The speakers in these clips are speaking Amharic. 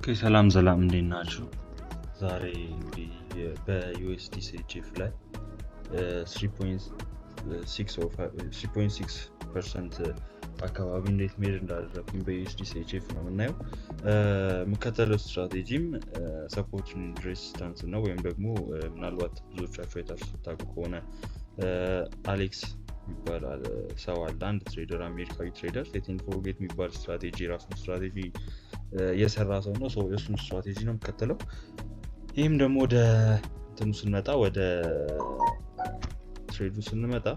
ሰላም እንዴት ናችሁ? ዛሬ እንግዲህ በዩኤስዲ ሲኤችኤፍ ላይ 3.6% አካባቢ እንዴት ሜድ እንዳደረኩኝ በዩኤስዲ ሲኤችኤፍ ነው የምናየው። የምከተለው ስትራቴጂም ሰፖርት ሬዚስታንስ ነው፣ ወይም ደግሞ ምናልባት ብዙዎቻችሁ አይታችሁ ታውቁ ከሆነ አሌክስ ይባላል ሰው አለ፣ አንድ ትሬደር፣ አሜሪካዊ ትሬደር። ሴት ኤንድ ፎርጌት የሚባል ስትራቴጂ ራሱን ስትራቴጂ የሰራ ሰው ነው። የእሱን ስትራቴጂ ነው የምከተለው። ይህም ደግሞ ወደ እንትኑ ስንመጣ፣ ወደ ትሬዱ ስንመጣ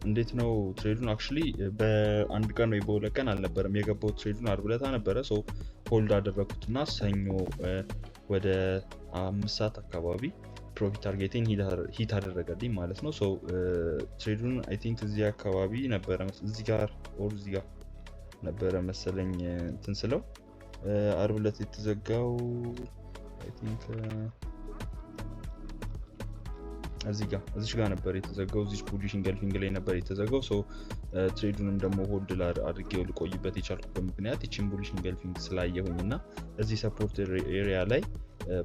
እንዴት ነው ትሬዱን አክቹሊ በአንድ ቀን ወይ በሁለት ቀን አልነበረም የገባው። ትሬዱን ዓርብ ዕለት ነበረ። ሆልድ አደረኩትና ሰኞ ወደ 5 ሰዓት አካባቢ ፕሮፊት ታርጌቴን ሂት አደረገልኝ ማለት ነው። ትሬዱን አይ ቲንክ እዚህ አካባቢ ነበረ፣ እዚህ ጋር ነበረ መሰለኝ እንትን ስለው ዓርብ ዕለት የተዘጋው አይ ቲንክ እዚህ ጋር ነበር የተዘጋው። እዚህ ቡሊሽ ኢንገልፊንግ ላይ ነበር የተዘጋው። ትሬዱንም ደግሞ ሆልድ አድርጌው ልቆይበት የቻልኩበት ምክንያት ይቺን ቡሊሽ ኢንገልፊንግ ስላየሁኝ እና እዚህ ሰፖርት ኤሪያ ላይ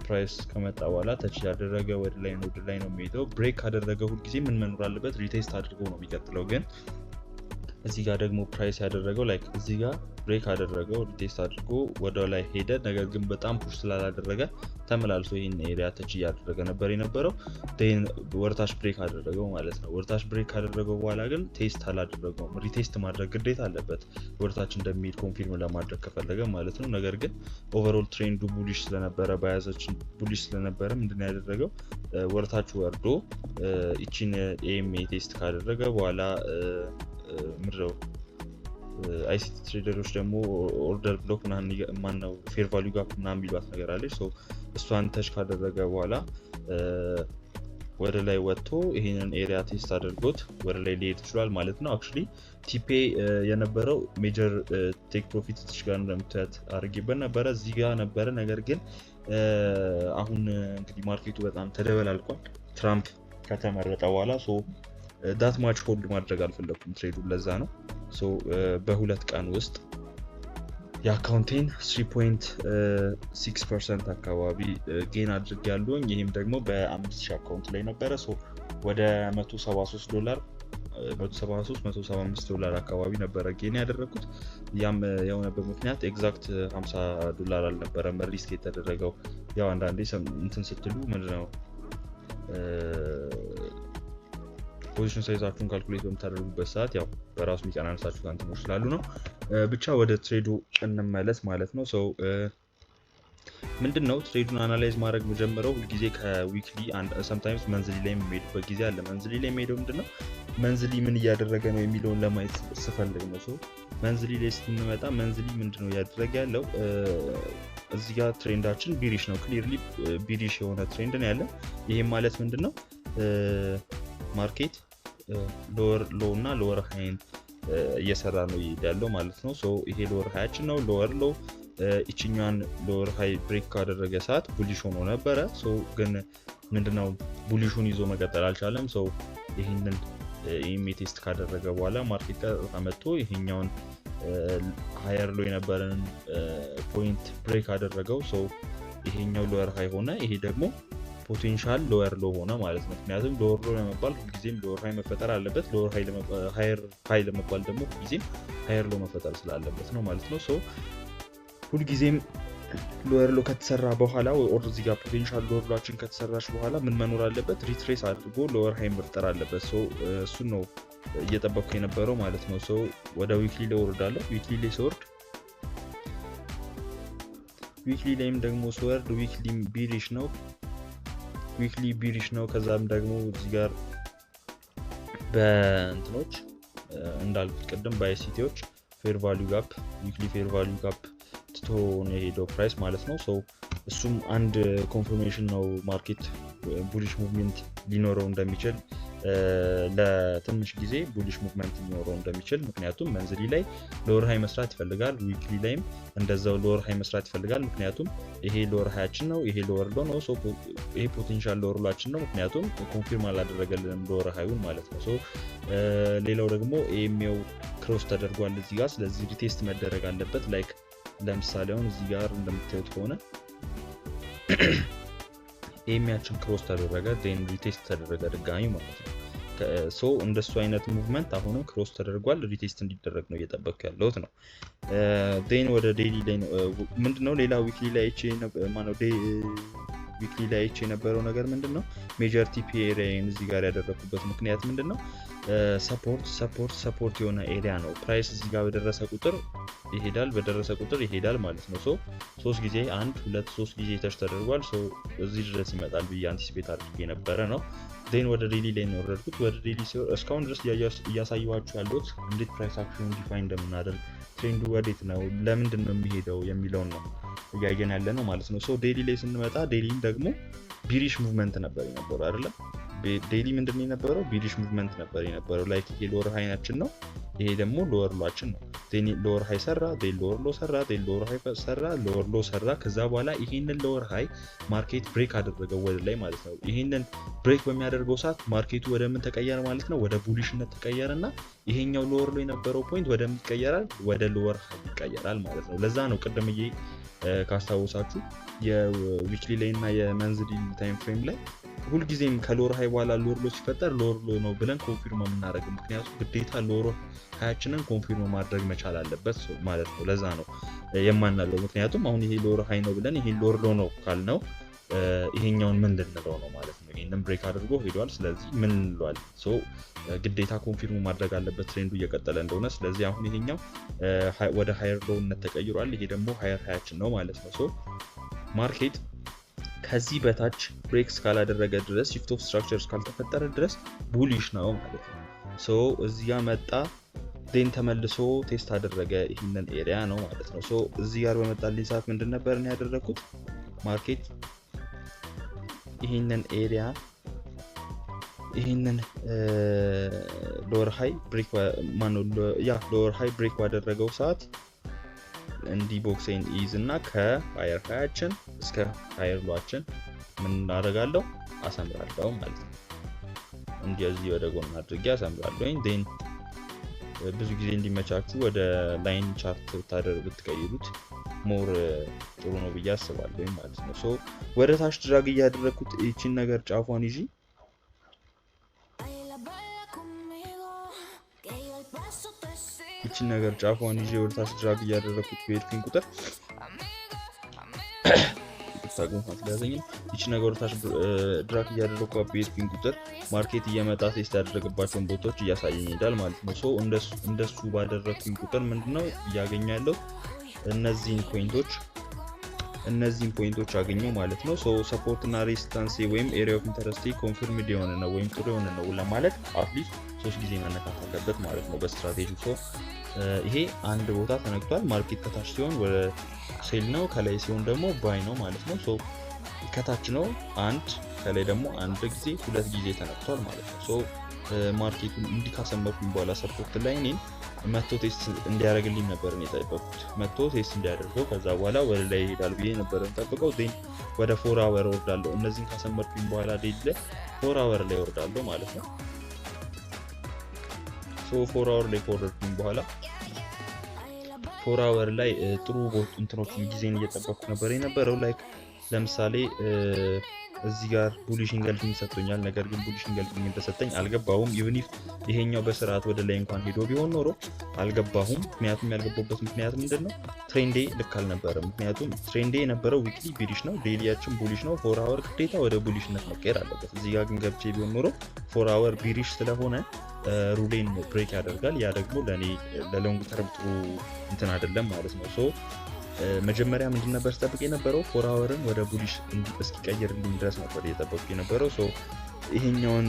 ፕራይስ ከመጣ በኋላ ተች ያደረገ ወደ ላይ ነው የሚሄደው። ብሬክ ካደረገ ሁልጊዜ ምን መኖር አለበት? ሪቴስት አድርገው ነው የሚቀጥለው። ግን እዚህ ጋር ደግሞ ፕራይስ ያደረገው ላይክ እዚህ ጋር ብሬክ አደረገው፣ ሪቴስት አድርጎ ወደ ላይ ሄደ። ነገር ግን በጣም ፑሽ ስላላደረገ ተመላልሶ ይህን ኤሪያ ተች እያደረገ ነበር የነበረው። ወርታች ብሬክ አደረገው ማለት ነው። ወርታች ብሬክ ካደረገው በኋላ ግን ቴስት አላደረገውም። ሪቴስት ማድረግ ግዴታ አለበት ወርታች እንደሚሄድ ኮንፊርም ለማድረግ ከፈለገ ማለት ነው። ነገር ግን ኦቨርኦል ትሬንዱ ቡሊሽ ስለነበረ፣ ባያዛችን ቡሊሽ ስለነበረ ምንድን ያደረገው ወርታች ወርዶ ይቺን ኤኤምኤ ቴስት ካደረገ በኋላ ምድረው አይሲቲ ትሬደሮች ደግሞ ኦርደር ብሎክ ማነው ፌር ቫልዩ ጋፕ ምናምን የሚሏት ነገር አለች። እሷን ተች ካደረገ በኋላ ወደ ላይ ወጥቶ ይሄንን ኤሪያ ቴስት አድርጎት ወደ ላይ ሊሄድ ይችላል ማለት ነው። አክቹሊ ቲፔ የነበረው ሜጀር ቴክ ፕሮፊት እዚህ ጋር እንደምታዩት አድርጌበት ነበረ፣ እዚህ ጋር ነበረ። ነገር ግን አሁን እንግዲህ ማርኬቱ በጣም ተደበላልቋል ትራምፕ ከተመረጠ በኋላ። ዳት ማች ሆልድ ማድረግ አልፈለኩም ትሬዱን፣ ለዛ ነው። በሁለት ቀን ውስጥ የአካውንቴን 3.6% አካባቢ ጌን አድርግ ያለውኝ። ይህም ደግሞ በ5000 አካውንት ላይ ነበረ። ወደ $175 አካባቢ ነበረ ጌን ያደረኩት። ያም የሆነበት ምክንያት ኤግዛክት $50 አልነበረም ሪስክ የተደረገው። ያው አንዳንዴ እንትን ስትሉ ምንድነው ፖዚሽን ሳይዛችሁን ካልኩሌት በምታደርጉበት ሰዓት ያው በራሱ የሚቀናነሳችሁ እንትኖች ስላሉ ነው። ብቻ ወደ ትሬዱ እንመለስ ማለት ነው። ምንድነው ትሬዱን አናላይዝ ማድረግ መጀመሪያው ሁልጊዜ ከዊክሊ ሰምታይምስ መንዝሊ ላይ የሚሄድበት ጊዜ አለ። መንዝሊ ላይ የሚሄደው ምንድነው መንዝሊ ምን እያደረገ ነው የሚለውን ለማየት ስፈልግ ነው። መንዝሊ ላይ ስትመጣ መንዝሊ ምንድነው እያደረገ ያለው? እዚህ ጋር ትሬንዳችን ቢሪሽ ነው። ክሊርሊ ቢሪሽ የሆነ ትሬንድ ነው ያለ። ይሄም ማለት ምንድነው ማርኬት ሎወር ሎ እና ሎወር ሃይን እየሰራ ነው ያለው ማለት ነው። ይሄ ሎወር ሃያችን ነው። ሎወር ሎ እቺኛን ሎወር ሃይ ብሬክ ካደረገ ሰዓት ቡሊሽ ሆኖ ነበረ። ግን ምንድነው ቡሊሹን ይዞ መቀጠል አልቻለም። ይሄንን ኢሜ ቴስት ካደረገ በኋላ ማርኬት ቀጥታ መጥቶ ይሄኛውን ሃየር ሎ የነበረን ፖይንት ብሬክ አደረገው። ይሄኛው ሎወር ሃይ ሆነ። ይሄ ደግሞ ፖቴንሻል ሎወር ሎ ሆነ ማለት ነው። ምክንያቱም ሎወር ሎ ለመባል ሁልጊዜም ሎወር ሃይ መፈጠር አለበት። ሎወር ሃይ ለመባል ደግሞ ሁልጊዜም ሃየር ሎ መፈጠር ስላለበት ነው ማለት ነው። ሁልጊዜም ሎወር ሎ ከተሰራ በኋላ ኦር እዚህ ጋር ፖቴንሻል ሎወር ሎችን ከተሰራች በኋላ ምን መኖር አለበት? ሪትሬስ አድርጎ ሎወር ሃይ መፍጠር አለበት። እሱን ነው እየጠበቅኩ የነበረው ማለት ነው። ወደ ዊክሊ ላይ ወርዳለሁ። ዊክሊ ላይ ስወርድ ዊክሊ ላይም ደግሞ ስወርድ ዊክሊ ቢሪሽ ነው። ከዛም ደግሞ እዚህ ጋር በእንትኖች እንዳልኩት ቅድም በአይሲቲዎች ፌር ቫልዩ ጋፕ ዊክሊ ፌር ቫልዩ ጋፕ ትቶ ነው የሄደው ፕራይስ ማለት ነው። እሱም አንድ ኮንፈርሜሽን ነው ማርኬት ቡሊሽ ሙቭመንት ሊኖረው እንደሚችል፣ ለትንሽ ጊዜ ቡሊሽ ሙቭመንት ሊኖረው እንደሚችል። ምክንያቱም መንዝሊ ላይ ሎወር ሃይ መስራት ይፈልጋል፣ ዊክሊ ላይም እንደዛው ሎወር ሃይ መስራት ይፈልጋል። ምክንያቱም ይሄ ሎወር ሃያችን ነው፣ ይሄ ሎወር ሎ ነው። ይሄ ፖቴንሻል ሎወር ሎችን ነው፣ ምክንያቱም ኮንፊርም አላደረገልንም ሎወር ሃዩን ማለት ነው። ሌላው ደግሞ ኤኤምኤው ክሮስ ተደርጓል እዚህ ጋር። ስለዚህ ሪቴስት መደረግ አለበት። ላይክ ለምሳሌ አሁን እዚህ ጋር እንደምታዩት ከሆነ ኤሚያችን ክሮስ ተደረገ ዴን ሪቴስት ተደረገ ድጋሚ ማለት ነው። ሶ እንደሱ አይነት ሙቭመንት አሁንም ክሮስ ተደርጓል ሪቴስት እንዲደረግ ነው እየጠበቅኩ ያለሁት ነው። ዴን ወደ ዴይሊ ላይ ነው ምንድነው ሌላ ዊክሊ ላይ ዊክሊ ላይ የነበረው ነገር ምንድነው ሜጀር ቲፒ ኤሪያን እዚህ ጋር ያደረኩበት ምክንያት ምንድነው ሰፖርት የሆነ ኤሪያ ነው። ፕራይስ እዚህ ጋር በደረሰ ቁጥር ይሄዳል ማለት ነው። ሶ 3 ጊዜ 1 2 3 ጊዜ ተች ተደርጓል። ሶ እዚህ ድረስ ይመጣል ብዬ አንቲሲፔት አድርጌ ነበረ ነው። ዴን ወደ ዴይሊ ላይ ነው ወረድኩት። ወደ ዴይሊ ሲወር እስካሁን ድረስ እያሳየኋችሁ ያሉት እንዴት ፕራይስ አክሽን ዲፋይን እንደምናደርግ ትሬንዱ ወዴት ነው ለምንድን ነው የሚሄደው የሚለውን ነው እያየን ያለ ነው ማለት ነው። ሶ ዴይሊ ላይ ስንመጣ ዴይሊን ደግሞ ቢሪሽ ሙቭመንት ነበር የነበረው አይደለም። ዴይሊ ምንድነው የነበረው ቢሪሽ ሙቭመንት ነበር የነበረው። ላይክ ይሄ ሎወር ሃይናችን ነው፣ ይሄ ደግሞ ሎወር ሎአችን ነው። ዴን ሎወር ሃይ ሰራ፣ ዴን ሎወር ሎ ሰራ፣ ዴን ሎወር ሃይ ሰራ፣ ሎወር ሎ ሰራ። ከዛ በኋላ ይሄንን ሎወር ሃይ ማርኬት ብሬክ አደረገው ወደ ላይ ማለት ነው። ይሄንን ብሬክ በሚያደርገው ሰዓት ማርኬቱ ወደ ምን ተቀየረ ማለት ነው? ወደ ቡሊሽነት ተቀየረና ይሄኛው ሎወር ሎ የነበረው ፖይንት ወደ ምን ይቀየራል? ወደ ሎወር ሃይ ይቀየራል ማለት ነው። ለዛ ነው ቅድምዬ ካስታወሳችሁ የዊክሊ ላይ እና የመንዝሊ ታይም ፍሬም ላይ ሁልጊዜም ከሎወር ሃይ በኋላ ሎወር ሎ ሲፈጠር ሎወር ሎ ነው ብለን ኮንፊርም የምናደርገው። ምክንያቱም ግዴታ ሎወር ሃያችንን ኮንፊርም ማድረግ መቻል አለበት ማለት ነው። ለዛ ነው የማናለው። ምክንያቱም አሁን ይሄ ሎወር ሃይ ነው ብለን ይሄ ሎወር ሎ ነው ካልነው ይሄኛውን ምን ልንለው ነው ማለት ነው። ይሄንን ብሬክ አድርጎ ሄዷል። ስለዚህ ምን እንለዋለን? ሶ ግዴታ ኮንፊርም ማድረግ አለበት ትሬንዱ እየቀጠለ እንደሆነ። ስለዚህ አሁን ይሄኛው ወደ ሃየር ሎውነት ተቀይሯል። ይሄ ደግሞ ሃየር ሃያችን ነው ማለት ነው። ሶ ማርኬት ከዚህ በታች ብሬክ እስካላደረገ ድረስ shift of structure እስካልተፈጠረ ድረስ ቡሊሽ ነው ማለት ነው። ሶ እዚህ ጋር መጣ ዴን ተመልሶ ቴስት አደረገ ይሄንን ኤሪያ ነው ማለት ነው። ሶ እዚህ ጋር በመጣልኝ ሰዓት ምንድን ነበር ነው ያደረኩት? ማርኬት ይሄንን ኤሪያ ይሄንን ሎወር ሃይ ብሬክ ሎወር ሃይ ብሬክ ባደረገው ሰዓት እንዲህ ቦክሴን ኢዝ እና ከሃየር ሃያችን እስከ ሃየር ሎአችን ምን እናደርጋለሁ? አሰምራለሁ ማለት ነው። እንደዚህ ወደ ጎን አድርጌ አሰምራለሁ። ዴን ብዙ ጊዜ እንዲመቻችሁ ወደ ላይን ቻርት ብትቀይሩት ሞር ጥሩ ነው ብዬ አስባለሁ ማለት ነው። ሶ ወደ ታች ድራግ እያደረኩት እቺን ነገር ጫፏን ይዤ እቺን ነገር ጫፏን ይዤ ወደ ታች ድራግ እያደረኩት በሄድኩኝ ቁጥር እቺን ነገር ወደ ታች ድራግ እያደረኩት በሄድኩኝ ቁጥር ማርኬት እየመጣ ቴስት ያደረገባቸውን ቦታዎች እያሳየኝ ይሄዳል ማለት ነው። ሶ እንደሱ ባደረኩኝ ቁጥር ምንድነው እያገኘ ያለው? እነዚህን ፖይንቶች አገኘው ማለት ነው። ሶ ሰፖርት እና ሬዚስታንስ ወይም ኤሪያ ኦፍ ኢንተረስት ኮንፊርምድ የሆነ ነው ወይም ጥሩ የሆነ ነው ለማለት አትሊስት 3 ጊዜ መነካት አለበት ማለት ነው በስትራቴጂ። ሶ ይሄ አንድ ቦታ ተነክቷል። ማርኬት ከታች ሲሆን ወደ ሴል ነው፣ ከላይ ሲሆን ደግሞ ባይ ነው ማለት ነው። ሶ ከታች ነው አንድ፣ ከላይ ደግሞ አንድ ጊዜ 2 ጊዜ ተነክቷል ማለት ነው። ሶ ማርኬቱን እንዲህ ካሰመርኩኝ በኋላ ሰፖርት ላይ እኔን መቶ ቴስት እንዲያደርግልኝ ነበር የጠበቁት። መቶ ቴስት እንዲያደርገው ከዛ በኋላ ወደ ላይ ይሄዳል ብዬ ነበር የምጠብቀው። ዴን ወደ 4 አወር ወርዳለሁ። እነዚህን ካሰመርኩኝ በኋላ ዴይሊ ላይ 4 አወር ላይ ወርዳለሁ ማለት ነው። ሶ 4 አወር ላይ ከወረድኩኝ በኋላ 4 አወር ላይ ጥሩ እንትኖችን ጊዜን እየጠበቅኩ ነበር የነበረው። ላይክ ለምሳሌ እዚህ ጋር ቡሊሽ ኢንገልፊንግ ሰጥቶኛል። ነገር ግን ቡሊሽ ኢንገልፊንግ እንደሰጠኝ አልገባሁም። ኢቭን ኢፍ ይሄኛው በስርዓት ወደ ላይ እንኳን ሄዶ ቢሆን ኖሮ አልገባሁም። ምክንያቱም ያልገባሁበት ምክንያት ምንድነው? ትሬንዴ ልክ አልነበረም። ምክንያቱም ትሬንዴ የነበረው ዊክሊ ቢሪሽ ነው፣ ዴይሊያችን ቡሊሽ ነው። 4 አወር ግዴታ ወደ ቡሊሽነት መቀየር አለበት። እዚህ ጋር ግን ገብቼ ቢሆን ኖሮ 4 አወር ቢሪሽ ስለሆነ ሩሌን ብሬክ ያደርጋል። ያ ደግሞ ለኔ ለሎንግ ተርም ጥሩ እንትን አይደለም ማለት ነው። ሶ መጀመሪያ ምንድን ነበር ስጠብቅ የነበረው? 4 አወርን ወደ ቡሊሽ እስኪቀይርልኝ ድረስ ነበር እየጠበቅኩ የነበረው። ሶ ይሄኛውን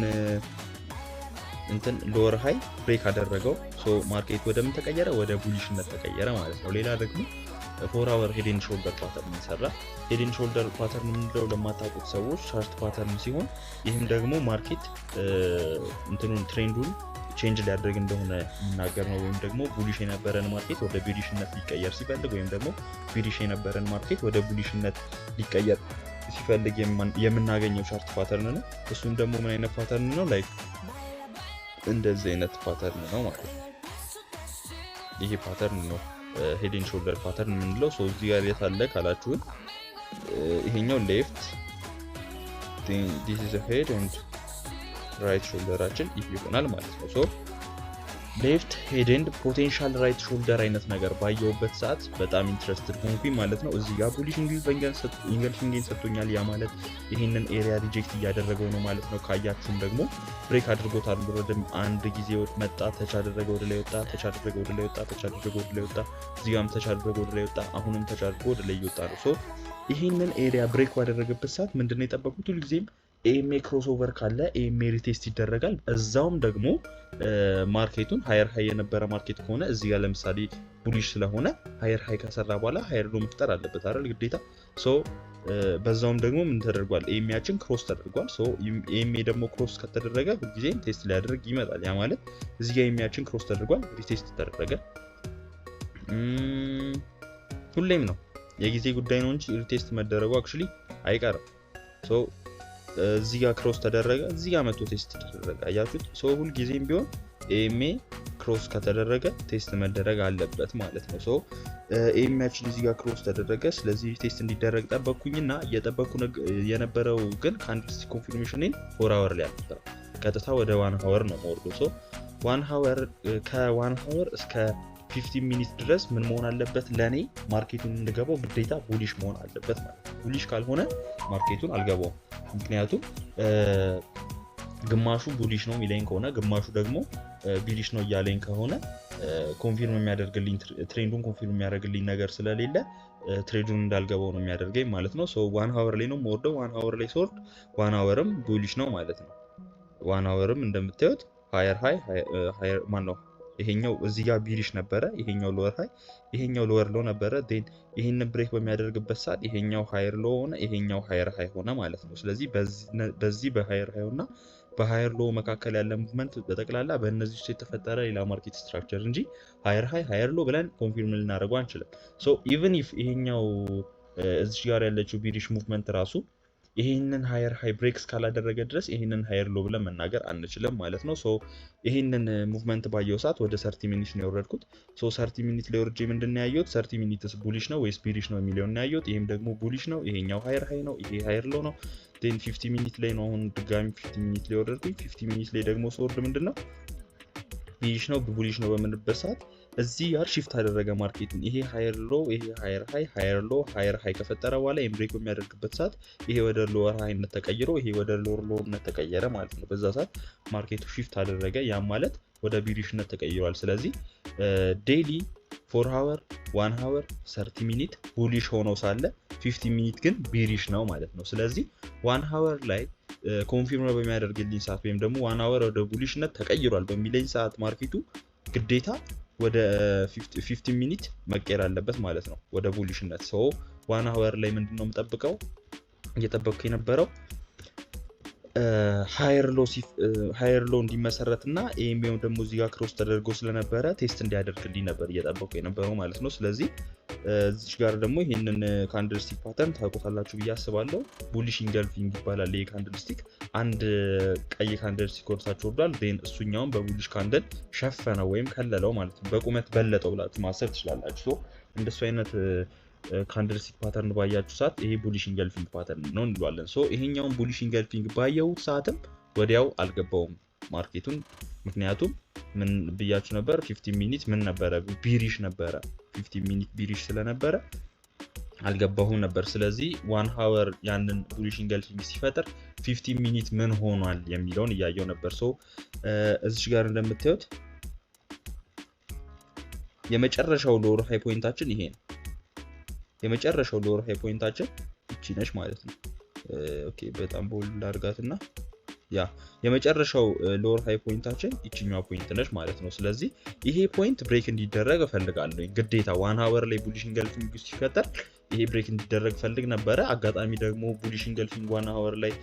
እንትን ሎወር ሃይ ብሬክ አደረገው። ሶ ማርኬት ወደ ምን ተቀየረ? ወደ ቡሊሽነት ተቀየረ ማለት ነው። ሌላ ደግሞ 4 አወር ሄድ ኤንድ ሾልደር ፓተርን ይሰራ። ሄድ ኤንድ ሾልደር ፓተርን ምንድነው ለማታውቁት ሰዎች ቻርት ፓተርን ሲሆን ይህም ደግሞ ማርኬት እንትኑን ትሬንዱን ቼንጅ ሊያደርግ እንደሆነ የሚናገር ነው። ወይም ደግሞ ቡሊሽ የነበረን ማርኬት ወደ ቢሪሽነት ሊቀየር ሲፈልግ ወይም ደግሞ ቢሪሽ የነበረን ማርኬት ወደ ቡሊሽነት ሊቀየር ሲፈልግ የምናገኘው ቻርት ፓተርን ነው። እሱም ደግሞ ምን አይነት ፓተርን ነው? ላይክ እንደዚህ አይነት ፓተርን ነው ማለት ነው። ይሄ ፓተርን ነው ሄድ ኤንድ ሾልደር ፓተርን የምንለው። ሶ እዚህ ጋር የት አለ ካላችሁን ይሄኛው ሌፍት ዲስ ኢዝ ሄድ ኤንድ ራይት ሾልደራችን ይህ ይሆናል ማለት ነው። ሶ ሌፍት ሄድ ኤንድ ፖቴንሻል ራይት ሾልደር አይነት ነገር ባየውበት ሰዓት በጣም ኢንትረስትድ ሆንኩኝ ማለት ነው። እዚህ ጋር ቡሊሽ ኢንገልፊንግን ሰጥቶኛል። ያ ማለት ይሄንን ኤሪያ ሪጀክት እያደረገው ነው ማለት ነው። ካያችሁም ደግሞ ብሬክ አድርጎታል። ወደ አንድ ጊዜ መጣ፣ ተች አደረገ፣ ወደ ላይ ወጣ፣ ተች አደረገ፣ ወደ ላይ ወጣ፣ ተች አደረገ፣ ወደ ላይ ወጣ፣ እዚህ ጋርም ተች አደረገ፣ ወደ ላይ ወጣ፣ አሁንም ተች አድርጎ ወደ ላይ እየወጣ ነው። ሶ ይሄንን ኤሪያ ብሬክ ባደረገበት ሰዓት ምንድነው የጠበቁት? ሁልጊዜም ኤኤምኤ ክሮስኦቨር ካለ ኤኤምኤ ሪቴስት ይደረጋል። እዛውም ደግሞ ማርኬቱን ሃየር ሃይ የነበረ ማርኬት ከሆነ እዚህ ጋር ለምሳሌ ቡሊሽ ስለሆነ ሃየር ሃይ ከሰራ በኋላ ሃየር ሎ መፍጠር አለበት አይደል ግዴታ። ሶ በዛውም ደግሞ ምን ተደርጓል? ኤኤምኤያችን ክሮስ ተደርጓል። ሶ ኤኤምኤ ደግሞ ክሮስ ከተደረገ ሁልጊዜ ቴስት ሊያደርግ ይመጣል። ያ ማለት እዚህ ጋር ኤኤምኤያችን ክሮስ ተደርጓል፣ ሪቴስት ተደረገ። ሁሌም ነው የጊዜ ጉዳይ ነው እንጂ ሪቴስት መደረጉ አክቹሊ አይቀርም። ሶ እዚህ ጋር ክሮስ ተደረገ፣ እዚህ ጋር መቶ ቴስት ተደረገ። አያችሁት? ሶ ሁል ጊዜም ቢሆን ኤኤምኤ ክሮስ ከተደረገ ቴስት መደረግ አለበት ማለት ነው። ሶ ኤኤምኤያችን እዚህ ጋር ክሮስ ተደረገ፣ ስለዚህ ቴስት እንዲደረግ ጠበቅኩኝና እየጠበቅኩ የነበረው ግን ካንድልስቲክ ኮንፊርሜሽንን 4 አወር ላይ አልነበረም። ቀጥታ ወደ 1 አወር ነው የምወርደው። ሶ 1 አወር ከ1 አወር እስከ 15 ሚኒት ድረስ ምን መሆን አለበት? ለኔ ማርኬቱን እንድገባው ግዴታ ቡሊሽ መሆን አለበት ማለት ነው። ቡሊሽ ካልሆነ ማርኬቱን አልገባውም። ምክንያቱም ግማሹ ቡሊሽ ነው የሚለኝ ከሆነ ግማሹ ደግሞ ቢሊሽ ነው እያለኝ ከሆነ ኮንፊርም የሚያደርግልኝ ትሬንዱን ኮንፊርም የሚያደርግልኝ ነገር ስለሌለ ትሬዱን እንዳልገባው ነው የሚያደርገኝ ማለት ነው። ሶ 1 አወር ላይ ነው የምወርደው። 1 አወር ላይ ስወርድ 1 አወርም ቡሊሽ ነው ማለት ነው። 1 አወርም እንደምታዩት ሃየር ሃይ ሃየር ማን ነው ይሄኛው እዚህ ጋር ቢሊሽ ነበረ፣ ይሄኛው ሎወር ሃይ፣ ይሄኛው ሎወር ሎ ነበረ። ዴን ይሄን ብሬክ በሚያደርግበት ሰዓት ይሄኛው ሃየር ሎ ሆነ፣ ይሄኛው ሃየር ሃይ ሆነ ማለት ነው። ስለዚህ በዚህ በሃየር ሃይ እና በሃየር ሎ መካከል ያለ ሙቭመንት በጠቅላላ በእነዚህ ውስጥ የተፈጠረ ሌላ ማርኬት ስትራክቸር እንጂ ሃየር ሃይ ሃየር ሎ ብለን ኮንፊርም ልናደርገው አንችልም። ሶ ኢቭን ኢፍ ይሄኛው እዚህ ጋር ያለችው ቢሊሽ ሙቭመንት ራሱ ይሄንን ሃየር ሃይ ብሬክስ ካላደረገ ድረስ ይሄንን ሃየር ሎ ብለን መናገር አንችልም ማለት ነው። ሶ ይሄንን ሙቭመንት ባየው ሰዓት ወደ 30 ሚኒት ነው የወረድኩት። ሶ 30 ሚኒት ላይ ወርጄ ምንድነው ያየሁት? 30 ሚኒትስ ቡሊሽ ነው ወይስ ቢሊሽ ነው የሚለውን ነው ያየሁት። ይሄም ደግሞ ቡሊሽ ነው፣ ይሄኛው ሃየር ሃይ ነው፣ ይሄ ሃየር ሎ ነው። ዴን 50 ሚኒት ላይ ነው አሁን ድጋሚ 50 ሚኒት ላይ ወረድኩኝ። 50 ሚኒት ላይ ደግሞ ስወርድ ምንድነው ቢሊሽ ነው ቡሊሽ ነው በምንበት ሰዓት እዚህ ጋር ሺፍት አደረገ ማርኬቱን። ይሄ ሃየር ሎ፣ ይሄ ሃየር ሃይ፣ ሃየር ሎ፣ ሃየር ሃይ ከፈጠረ በኋላ ኤም ብሬክ በሚያደርግበት ሰዓት ይሄ ወደ ሎወር ሃይነት ተቀይሮ ይሄ ወደ ሎወር ሎነት ተቀየረ ማለት ነው። በዛ ሰዓት ማርኬቱ ሺፍት አደረገ። ያም ማለት ወደ ቢሊሽነት ተቀይሯል። ስለዚህ ዴይሊ 4 አወር 1 አወር 30 ሚኒት ቡሊሽ ሆኖ ሳለ 50 ሚኒት ግን ቢሊሽ ነው ማለት ነው። ስለዚህ 1 አወር ላይ ኮንፊርም በሚያደርግልኝ ሰዓት ወይም ደግሞ 1 አወር ወደ ቡሊሽነት ተቀይሯል በሚለኝ ሰዓት ማርኬቱ ግዴታ ወደ 15 ሚኒት መቀየር አለበት ማለት ነው ወደ ቡሊሽነት። ሶ 1 አወር ላይ ምንድነው የምጠብቀው? እየጠበቅኩ የነበረው ሃየር ሎ እንዲመሰረትና ኤኤምኤው ደግሞ እዚህ ጋር ክሮስ ተደርጎ ስለነበረ ቴስት እንዲያደርግልኝ ነበር እየጠበቅኩ የነበረው ማለት ነው። ስለዚህ እዚህ ጋር ደግሞ ይሄንን ካንድልስቲክ ፓተርን ታውቁታላችሁ ብዬ አስባለሁ። ቡሊሽ ኢንገልፊንግ ይባላል። ይሄ ካንድልስቲክ አንድ ቀይ ካንድልስቲክ ወርታችሁ ወርዷል። ዴን እሱኛውን በቡሊሽ ካንድል ሸፈነው ወይም ከለለው ማለት ነው። በቁመት በለጠው ብላችሁ ማሰብ ትችላላችሁ። ሶ እንደሱ አይነት ካንድልስቲክ ፓተርን ባያችሁ ሰዓት ይሄ ቡሊሽ ኢንገልፊንግ ፓተርን ነው እንለዋለን። ሶ ይሄኛውን ቡሊሽ ኢንገልፊንግ ባየሁት ሰዓትም ወዲያው አልገባውም ማርኬቱን። ምክንያቱም ምን ብያችሁ ነበር? 15 ሚኒት ምን ነበረ? ቢሪሽ ነበረ። 15 ሚኒት ቢሪሽ ስለነበረ አልገባሁም ነበር። ስለዚህ 1 አወር ያንን ቡሊሽ ኢንገልፊንግ ሲፈጠር 15 ሚኒት ምን ሆኗል የሚለውን እያየው ነበር። ሶ እዚህ ጋር እንደምታዩት የመጨረሻው ሎወር ሃይ ፖይንታችን ይሄ ነው። የመጨረሻው ሎወር ሃይ ፖይንታችን እቺ ነች ማለት ነው። ኦኬ በጣም ቦልድ አድርጋትና ያ የመጨረሻው ሎወር ሃይ ፖይንታችን እቺኛው ፖይንት ነች ማለት ነው። ስለዚህ ይሄ ፖይንት ብሬክ እንዲደረግ እፈልጋለሁ ግዴታ 1 አወር ላይ ቡሊሽ ኢንገልፊንግ ሲፈጠር ይሄ ብሬክ እንዲደረግ ፈልግ ነበረ። አጋጣሚ ደግሞ ቡሊሽ ኢንገልፊንግ 1 አወር ላይ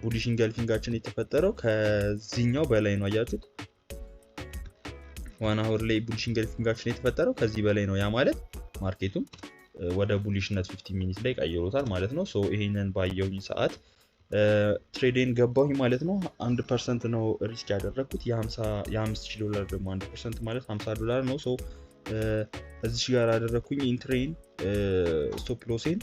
ቡሊሽ ኢንገልፊንጋችን የተፈጠረው ከዚህኛው በላይ ነው። አያችሁት? 1 አወር ላይ ቡሊሽ ኢንገልፊንጋችን የተፈጠረው ከዚህ በላይ ነው። ያ ማለት ማርኬቱም ወደ ቡሊሽነት 15 ሚኒት ላይ ቀይሮታል ማለት ነው። ሶ ይሄንን ባየውኝ ሰዓት ትሬዴን ገባሁኝ ማለት ነው። 1% ነው ሪስክ ያደረኩት። $50,000 ደግሞ 1% ማለት $50 ነው። ሶ እዚህ ጋር አደረኩኝ ኢንትሬን ስቶፕ ሎሴን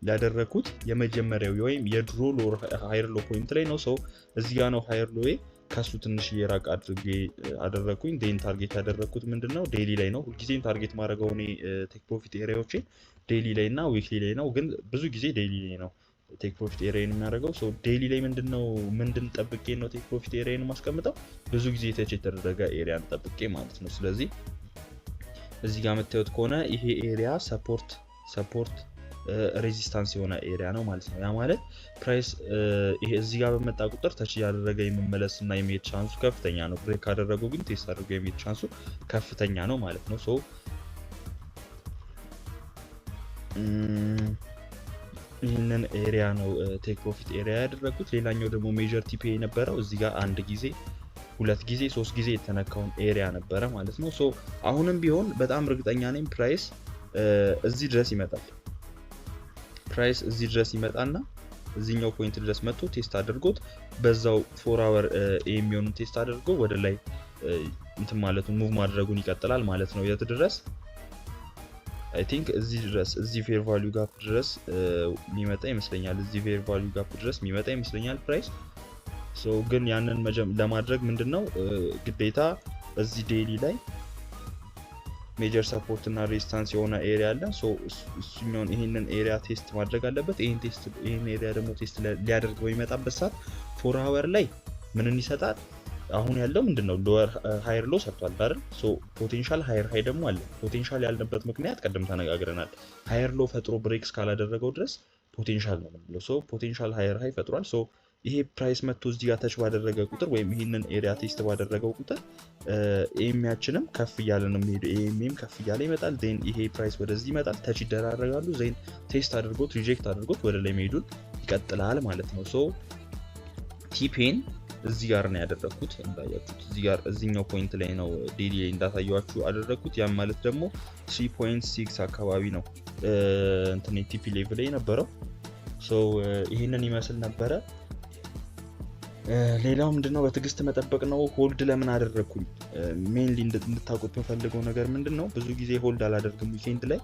ያደረኩት የመጀመሪያው ወይም የድሮ ሎር ሃየር ሎ ፖይንት ላይ ነው። ሰው እዚህ ጋር ነው ሃየር ሎዬ ከሱ ትንሽ የራቅ አድርጌ አደረኩኝ። ዴን ታርጌት ያደረኩት ምንድነው ዴይሊ ላይ ነው። ሁልጊዜም ታርጌት ማድረገው እኔ ቴክ ፕሮፊት ኤሪያዎቼ ዴይሊ ላይ እና ዊክሊ ላይ ነው፣ ግን ብዙ ጊዜ ዴይሊ ላይ ነው ቴክ ፕሮፊት ኤሪያን የሚያደርገው። ሶ ዴይሊ ላይ ምንድን ጠብቄ ነው ቴክ ፕሮፊት ኤሪያን ማስቀምጠው? ብዙ ጊዜ ተች የተደረገ ኤሪያን ጠብቄ ማለት ነው። ስለዚህ እዚህ ጋር የምታዩት ከሆነ ይሄ ኤሪያ ሰፖርት ሬዚስታንስ የሆነ ኤሪያ ነው ማለት ነው። ያ ማለት ፕራይስ ይሄ እዚህ ጋር በመጣ ቁጥር ተች ያደረገ የመመለስ እና የመሄድ ቻንሱ ከፍተኛ ነው። ብሬክ ካደረገው ግን ቴስት አድርገው የመሄድ ቻንሱ ከፍተኛ ነው ማለት ነው። ሶ ይህንን ኤሪያ ነው ቴክ ፕሮፊት ኤሪያ ያደረጉት። ሌላኛው ደግሞ ሜጀር ቲፒ የነበረው እዚህ ጋር አንድ ጊዜ 2 ጊዜ 3 ጊዜ የተነካውን ኤሪያ ነበረ ማለት ነው። ሶ አሁንም ቢሆን በጣም እርግጠኛ ነኝ ፕራይስ እዚህ ድረስ ይመጣል። ፕራይስ እዚህ ድረስ ይመጣና እዚህኛው ፖይንት ድረስ መጥቶ ቴስት አድርጎት በዛው 4 አወር የሚሆኑ ቴስት አድርጎ ወደ ላይ እንትን ማለቱን ሙቭ ማድረጉን ይቀጥላል ማለት ነው። የት ድረስ? አይ ቲንክ እዚህ ድረስ እዚህ ፌር ቫልዩ ጋፕ ድረስ የሚመጣ ይመስለኛል። እዚህ ፌር ቫልዩ ጋፕ ድረስ የሚመጣ ይመስለኛል ፕራይስ። ሶ ግን ያንን ለማድረግ ምንድነው ግዴታ እዚህ ዴይሊ ላይ ሜጀር ሰፖርት እና ሬዚስታንስ የሆነ ኤሪያ አለ። ሶ እሱኛውን ይሄንን ኤሪያ ቴስት ማድረግ አለበት። ይሄን ኤሪያ ደግሞ ቴስት ሊያደርግ በሚመጣበት ሰዓት 4 አወር ላይ ምንን ይሰጣል? አሁን ያለው ምንድነው ሎወር ሃየር ሎ ሰርቷል አይደል? ሶ ፖቴንሻል ሃየር ሃይ ደግሞ አለ። ፖቴንሻል ያልነበት ምክንያት ቀደም ተነጋግረናል። ሃየር ሎ ፈጥሮ ብሬክስ ካላደረገው ድረስ ፖቴንሻል ነው የምንለው። ሶ ፖቴንሻል ሃየር ሃይ ፈጥሯል። ሶ ይሄ ፕራይስ መጥቶ እዚህ ጋር ተች ባደረገ ቁጥር ወይም ይሄንን ኤሪያ ቴስት ባደረገው ቁጥር ኤኤምያችንም ከፍ እያለ ነው የሚሄደው። ኤኤምም ከፍ እያለ ይመጣል። ዜን ይሄ ፕራይስ ወደዚህ ይመጣል፣ ተች ይደራረጋሉ። ዜን ቴስት አድርጎት ሪጀክት አድርጎት ወደ ላይ መሄዱን ይቀጥላል ማለት ነው። ሶ ቲፔን እዚህ ጋር ነው ያደረኩት እንዳያችሁት። እዚህ ጋር እዚህኛው ፖይንት ላይ ነው ዴይሊ እንዳታያችሁ አደረኩት። ያም ማለት ደግሞ 3.6 አካባቢ ነው እንትን ቲፒ ሌቭል ላይ የነበረው። ሶ ይሄንን ይመስል ነበረ። ሌላው ምንድነው በትዕግስት መጠበቅ ነው። ሆልድ ለምን አደረኩኝ? ሜንሊ እንድታውቁት የምፈልገው ነገር ምንድነው ብዙ ጊዜ ሆልድ አላደርግም። ዊኬንድ ላይ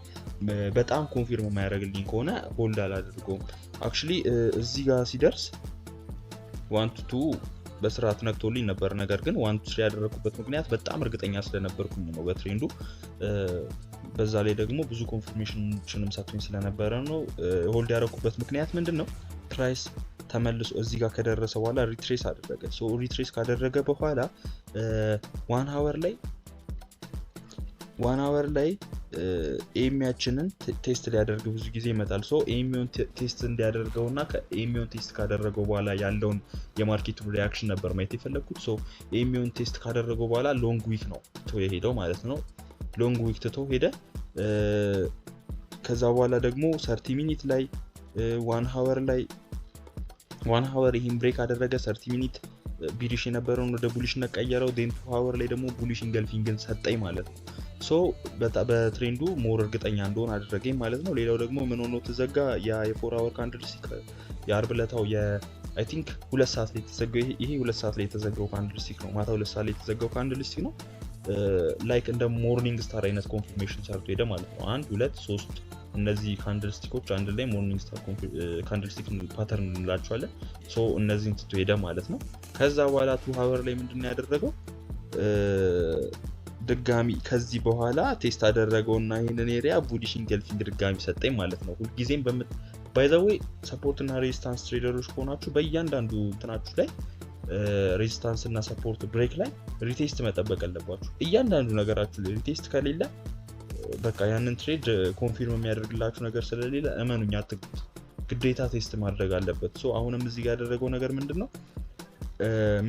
በጣም ኮንፊርም የማያደርግልኝ ከሆነ ሆልድ አላደርገውም። አክቹሊ እዚህ ጋር ሲደርስ 1 to 2 በስርዓት ነክቶልኝ ነበር። ነገር ግን 1 to 3 ያደረኩበት ምክንያት በጣም እርግጠኛ ስለነበርኩኝ ነው በትሬንዱ። በዛ ላይ ደግሞ ብዙ ኮንፊርሜሽንንም ሰጥቶኝ ስለነበረ ነው። ሆልድ ያደረኩበት ምክንያት ምንድነው ፕራይስ ተመልሶ እዚህ ጋር ከደረሰ በኋላ ሪትሬስ አደረገ። ሶ ሪትሬስ ካደረገ በኋላ 1 አወር ላይ ኤኤምያችንን ቴስት ሊያደርግ ብዙ ጊዜ ይመጣል። ሶ ኤኤምዮን ቴስት እንዲያደርገውና ከኤኤምዮን ቴስት ካደረገው በኋላ ያለውን የማርኬቱን ሪያክሽን ነበር ማየት የፈለግኩት። ሶ ኤኤምዮን ቴስት ካደረገው በኋላ ሎንግ ዊክ ነው ትቶ የሄደው ማለት ነው። ሎንግ ዊክ ትቶ ሄደ። ከዛ በኋላ ደግሞ 30 ሚኒት ላይ 1 አወር ይህን ብሬክ አደረገ። 30 ሚኒት ቢሪሽ የነበረውን ወደ ቡሊሽነት ቀየረው። ዴን 2 አወር ላይ ደግሞ ቡሊሽ ኢንገልፊንግን ሰጠኝ ማለት ነው። ሶ በትሬንዱ ሞር እርግጠኛ እንደሆነ አደረገኝ ማለት ነው። ሌላው ደግሞ ምን ሆኖ ተዘጋ? የ4 አወር ካንድልስቲክ የአርብ ዕለታው አይ ቲንክ 2 ሰዓት ላይ ተዘጋው። ይሄ 2 ሰዓት ላይ የተዘጋው ካንድልስቲክ ነው። ማታ 2 ሰዓት ላይ የተዘጋው ካንድልስቲክ ነው። ላይክ እንደ ሞርኒንግ ስታር አይነት ኮንፊርሜሽን ሰርቶ ሄደ ማለት ነው። 1 2 3 እነዚህ ካንድልስቲኮች አንድ ላይ ሞርኒንግ ስታር ካንድልስቲክ ፓተርን እንላቸዋለን። ሶ እነዚህን ትቶ ሄደ ማለት ነው። ከዛ በኋላ 2 አወር ላይ ምንድነው ያደረገው? ድጋሚ ከዚህ በኋላ ቴስት አደረገውና ይሄንን ኤሪያ ቡሊሽ ኢንገልፊንግ ድጋሚ ሰጠኝ ማለት ነው። ሁልጊዜም ባይ ዘ ዌይ ሰፖርት እና ሬዚስታንስ ትሬደሮች ከሆናችሁ በእያንዳንዱ እንትናችሁ ላይ ሬዚስታንስ እና ሰፖርት ብሬክ ላይ ሪቴስት መጠበቅ አለባችሁ። እያንዳንዱ ነገራችሁ ላይ ሪቴስት ከሌለ በቃ ያንን ትሬድ ኮንፊርም የሚያደርግላችሁ ነገር ስለሌለ እመኑኝ አትግቡት። ግዴታ ቴስት ማድረግ አለበት። ሶ አሁንም እዚህ ጋር ያደረገው ነገር ምንድነው?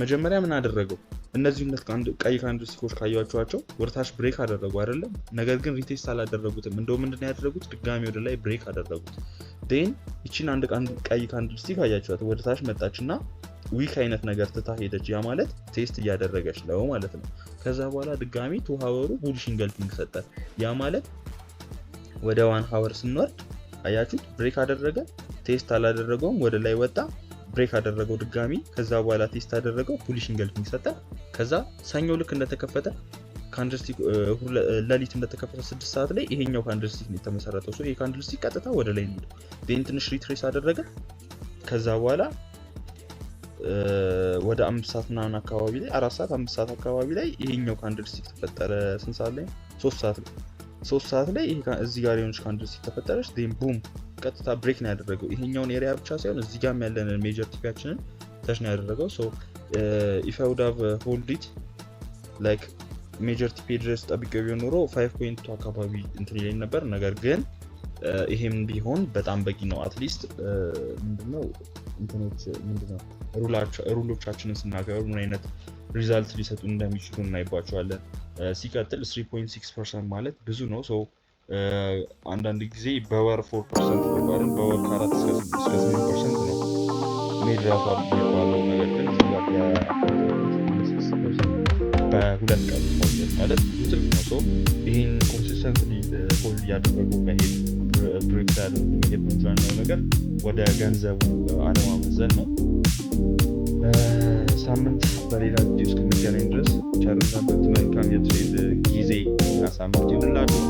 መጀመሪያ ምን አደረገው? እነዚህ ሁለት ቀይ ካንድልስቲኮች ካያችኋቸው ወደታች ብሬክ አደረጉ አይደለም። ነገር ግን ሪቴስት አላደረጉትም። እንደው ምንድነው ያደረጉት? ድጋሚ ወደ ላይ ብሬክ አደረጉት። ዴን ይቺን አንድ ቀይ ካንድልስቲክ አያችኋት ወደታች መጣችና ዊክ አይነት ነገር ትታ ሄደች። ያ ማለት ቴስት እያደረገች ነው ማለት ነው። ከዛ በኋላ ድጋሚ 2 አወሩ ቡሊሽ ኢንገልፊንግ ሰጠ። ያ ማለት ወደ 1 አወር ስንወርድ አያችሁት፣ ብሬክ አደረገ፣ ቴስት አላደረገውም፣ ወደ ላይ ወጣ፣ ብሬክ አደረገው ድጋሚ። ከዛ በኋላ ቴስት አደረገው፣ ቡሊሽ ኢንገልፊንግ ሰጠ። ከዛ ሰኞ ልክ እንደተከፈተ ካንድልስቲክ ለሊት እንደተከፈተ 6 ሰዓት ላይ ይሄኛው ካንድልስቲክ ነው የተመሰረተው። ይሄ ካንድልስቲክ ቀጥታ ወደ ላይ ነው ዴን ትንሽ ሪትሬስ አደረገ። ከዛ በኋላ ወደ 5 ሰዓት ምናምን አካባቢ ላይ 4 ሰዓት 5 ሰዓት አካባቢ ላይ ይሄኛው ካንድልስቲክ ተፈጠረ። ስንት ሰዓት ላይ? 3 ሰዓት ላይ ይሄ እዚህ ጋር የሆነች ካንድልስቲክ ተፈጠረች። ዴን ቡም ቀጥታ ብሬክ ነው ያደረገው። ይሄኛውን ኤሪያ ብቻ ሳይሆን እዚህ ጋርም ያለንን ሜጀር ቲፒያችንን ተች ነው ያደረገው። ሶ ኢፍ አይ ውድ ሃቭ ሆልድ ኢት ላይክ ሜጀር ቲፒ ድረስ ጠብቄው ቢሆን ኖሮ 5.2 አካባቢ እንትን ይለኝ ነበር። ነገር ግን ይሄም ቢሆን በጣም በቂ ነው። አትሊስት ምንድነው ሩሎቻችንን ስናገር ምን አይነት ሪዛልት ሊሰጡ እንደሚችሉ እናይባቸዋለን። ሲቀጥል 3.6% ማለት ብዙ ነው። ሶ አንዳንድ ጊዜ በወር 4% ይባላል፣ በወር ከ4 እስከ 8% ነው ሜድራፋ የሚባለው። ነገር ግን በሁለት ቀን ሆልድ ማለት ትልቅ ነው። ሶ ይህን ኮንሲስተንትሊ ሆልድ እያደረጉ መሄድ ብሬክ ያደረጉ መሄድ ነው ነገር ወደ ገንዘቡ አለማመዘን ነው። ሳምንት በሌላ ቪዲዮ እስክንገናኝ ድረስ ቸር ሰንብቱ። መልካም የትሬድ ጊዜ እና ሳምንት ይሁንላችሁ።